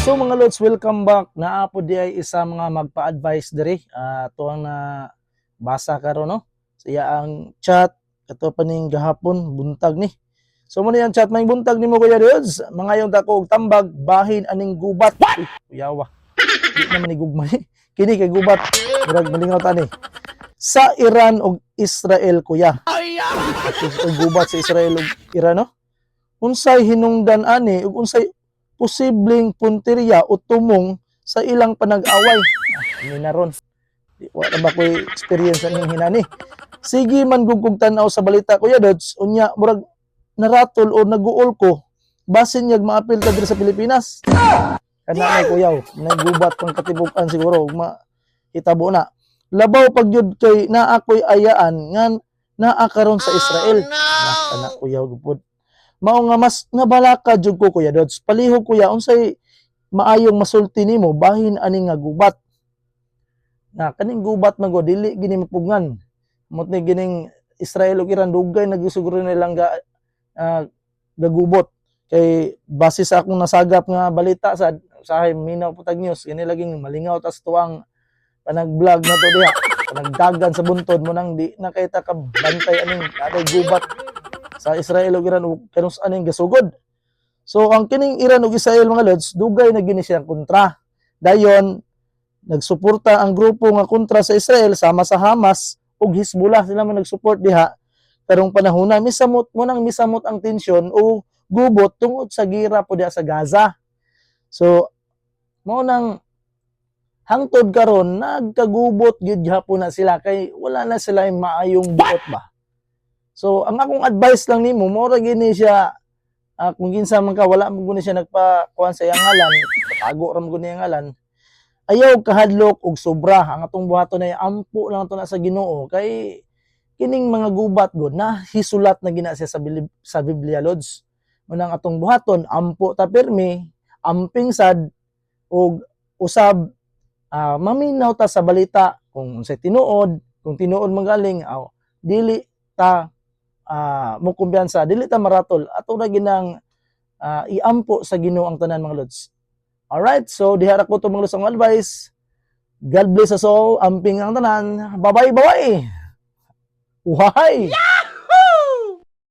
So mga lods, welcome back. Naapo di ay isa mga magpa-advise diri. Ito ang basa karon no. Sa iya ang chat kato pa ning gahapon buntag ni. So mo ang chat may buntag nimo kuya Rods. Mga yung dako og tambag bahin aning gubat. Uy, kuyawa. Di naman ni gugma ni. Kini kay gubat. Murag malingaw ta ni. Sa Iran ug Israel kuya. Ang gubat sa Israel ug Iran no. Unsay hinungdan ani ug unsay posibleng punteriya o tumong sa ilang panag-away. Ini na ron. Wala ba ko'y experience ning hinani. Sige man gugkog tanaw sa balita kuya Dods, unya murag naratol o naguol ko basin niyag maapil ta diri sa Pilipinas. Kana na kuyaw, nagubat pang katibukan siguro ug hitabo na. Labaw pag yun kay naa ko'y ayaan nga naa karon sa Israel. Kana kuyaw gupod. Mao nga mas nabalaka jud ko kuya Dods. Palihog kuya unsay maayong masulti nimo bahin ani nga gubat. Na kaning gubat man go dili gini mapugngan. Mot ni gining Israel ug Iran dugay nagsiguro nilang gagubot kay base sa akong nasagap nga balita sa Minaw Putag News kini laging malingaw tas tuwang panag-vlog na to diha. Panagdagan sa buntod mo nang di nakita ka bantay aning aday gubat sa Israel ug Iran ug kanus aning gasugod. So ang kining Iran ug Israel mga lods dugay na gini siyang kontra. Dayon nagsuporta ang grupo nga kontra sa Israel sama sa Hamas ug Hezbollah sila man nagsupport diha karong panahona misamot mo nang misamot ang tensyon o gubot tungod sa gira po diha sa Gaza. So mo nang hangtod karon nagkagubot gyud gyapon na sila kay wala na sila yung maayong buot ba. So ang akong advice lang nimo mora gini siya kung kinsa man ka wala mo guni siya nagpakuan sa iyang ngalan, tago ra mo guni iyang ngalan. Ayaw kahadlok og sobra ang atong buhaton ay ampo lang to na sa Ginoo kay kining mga gubat god na hisulat na gina siya sa Biblia lods. Munang atong buhaton ampo ta pirmi, amping sad og usab maminaw ta sa balita kung unsay tinuod, kung tinuod magaling dili ta mo kumbiyansa, dili ta maratol ato na ginang iampo sa Ginoo ang tanan mga lods. Alright, so diha ra ko to mga lods ang advice. God bless us all. Amping ang tanan. Bye-bye. Uhay!